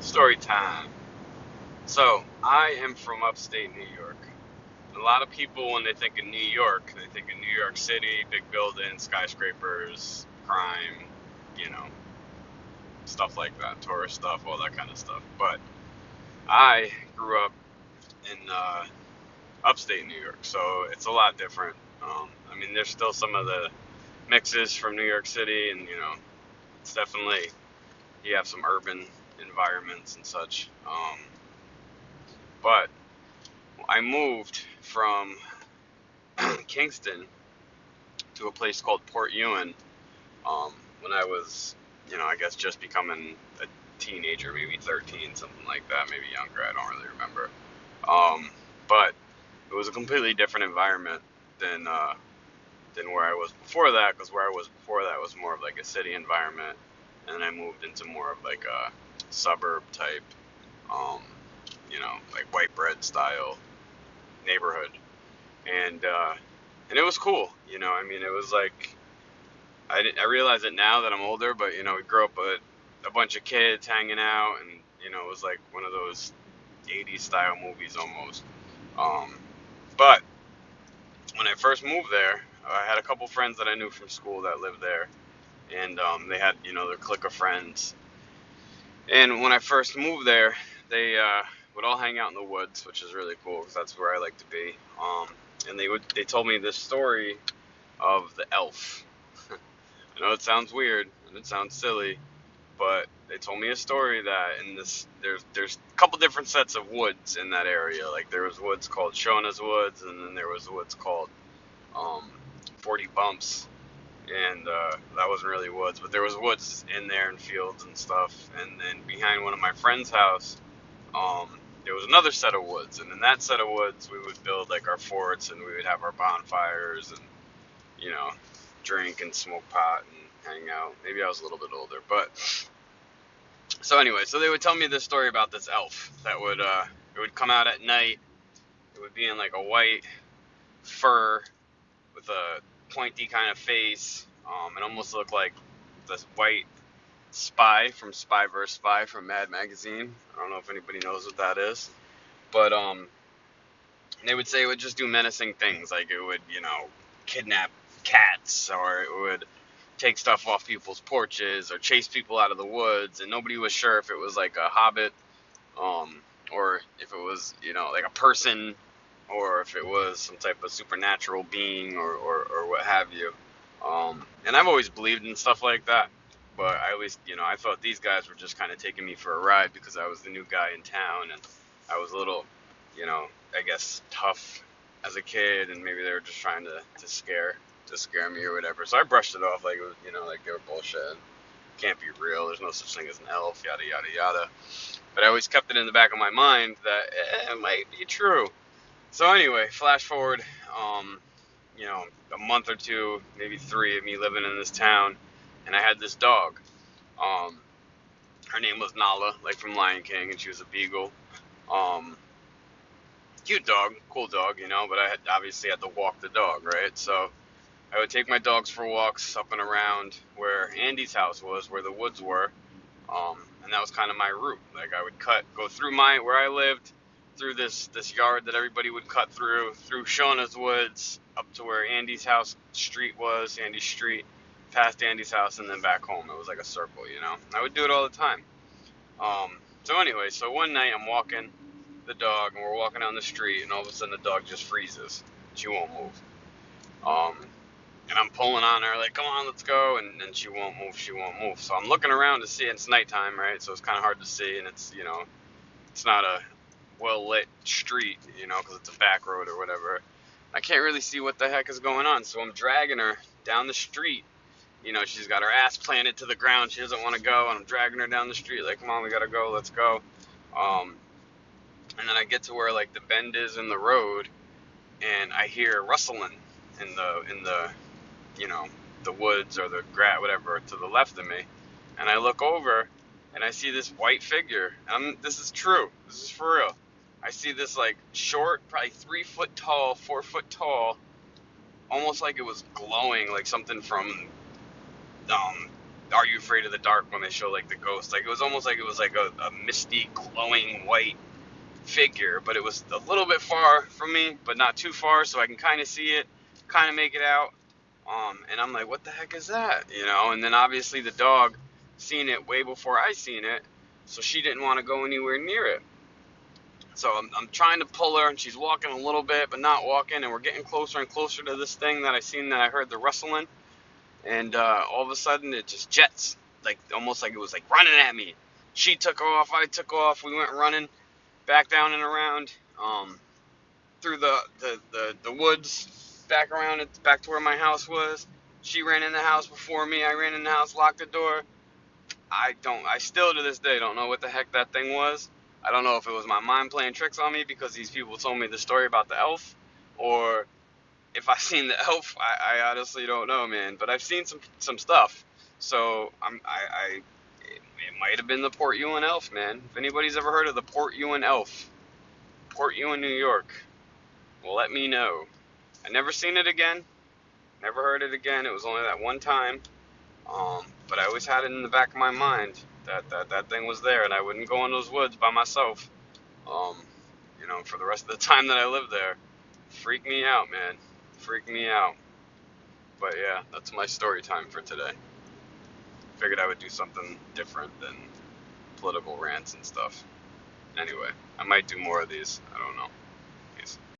Story time. So, I am from upstate New York. A lot of people, when they think of New York, they think of New York City, big buildings, skyscrapers, crime, you know, stuff like that, tourist stuff, all that kind of stuff. But I grew up in upstate New York, so it's a lot different. There's still some of the mixes from New York City, and it's definitely you have some urban environments and such. But I moved from Kingston to a place called Port Ewen when I was, I guess just becoming a teenager, maybe 13, something like that, maybe younger. I don't really remember. But it was a completely different environment than where I was before that, because where I was before that was more of like a city environment, and then I moved into more of like a suburb type, um, like white bread style neighborhood, and it was cool. It was like I realize it now that I'm older, but we grew up with a bunch of kids hanging out, and it was like one of those 80s style movies almost. But when I first moved there, I had a couple friends that I knew from school that lived there, and they had their clique of friends. And when I first moved there, they would all hang out in the woods, which is really cool because that's where I like to be. And they told me this story of the elf. I know it sounds weird and it sounds silly, but they told me a story that in this there's a couple different sets of woods in that area. Like there was woods called Shona's Woods, and then there was woods called 40 Bumps, and that wasn't really woods, but there was woods in there and fields and stuff. And then behind one of my friend's house, there was another set of woods, and in that set of woods we would build like our forts, and we would have our bonfires, and you know drink and smoke pot and hang out. Maybe I was a little bit older, but so anyway, so they would tell me this story about this elf that would it would come out at night. It would be in like a white fur with a pointy kind of face. It almost looked like this white spy from Spy vs. Spy from Mad Magazine. I don't know if anybody knows what that is, but they would say it would just do menacing things, like it would kidnap cats, or it would take stuff off people's porches or chase people out of the woods, and nobody was sure if it was like a hobbit, or if it was like a person, or if it was some type of supernatural being, or what have you. And I've always believed in stuff like that, but I always I thought these guys were just kind of taking me for a ride because I was the new guy in town, and I was a little I guess tough as a kid, and maybe they were just trying to scare me or whatever. So I brushed it off like it was, like they were bullshit. Can't be real. There's no such thing as an elf, yada yada yada. But I always kept it in the back of my mind that it might be true. So anyway, flash forward, a month or two, maybe 3 of me living in this town, and I had this dog. Her name was Nala, like from Lion King, and she was a beagle. Cute dog, cool dog, but I obviously had to walk the dog, right? So I would take my dogs for walks up and around where Andy's house was, where the woods were, and that was kind of my route. Like I would go through where I lived, through this yard that everybody would cut through Shona's Woods, up to where Andy's house street was, Andy's street, past Andy's house, and then back home. It was like a circle, I would do it all the time. So anyway, so one night I'm walking the dog, and we're walking down the street, and all of a sudden the dog just freezes. She won't move. And I'm pulling on her, like, come on, let's go, and she won't move. So I'm looking around to see, and it's nighttime, right? So it's kind of hard to see, and it's, it's not a well-lit street, because it's a back road or whatever. I can't really see what the heck is going on, so I'm dragging her down the street. She's got her ass planted to the ground. She doesn't want to go, and I'm dragging her down the street, like, come on, we gotta go, let's go. And then I get to where, like, the bend is in the road, and I hear rustling in the the woods or the grass, whatever, to the left of me. And I look over, and I see this white figure. This is true. This is for real. I see this, like, short, probably 3 foot tall, 4 foot tall, almost like it was glowing, like something from Are You Afraid of the Dark when they show like the ghost. Like it was almost like it was like a misty, glowing white figure, but it was a little bit far from me, but not too far, so I can kind of see it, kind of make it out. And I'm like, what the heck is that? You know, and then obviously the dog seen it way before I seen it, so she didn't want to go anywhere near it. So I'm trying to pull her, and she's walking a little bit, but not walking, and we're getting closer and closer to this thing that I seen that I heard the rustling, and all of a sudden it just jets, like almost like it was like running at me. She took off, I took off, we went running back down and around, through the woods, back around it, back to where my house was. She ran in the house before me. I ran in the house, locked the door. I still to this day don't know what the heck that thing was. I don't know if it was my mind playing tricks on me because these people told me the story about the elf, or if I seen the elf. I honestly don't know, man. But I've seen some stuff, so it might have been the Port Ewen elf, man. If anybody's ever heard of the Port Ewen elf, Port Ewen, New York, well, let me know. I never seen it again. Never heard it again. It was only that one time. But I always had it in the back of my mind that thing was there, and I wouldn't go in those woods by myself. Um, for the rest of the time that I lived there. Freak me out, man. Freak me out. But yeah, that's my story time for today. Figured I would do something different than political rants and stuff. Anyway, I might do more of these. I don't know. Peace.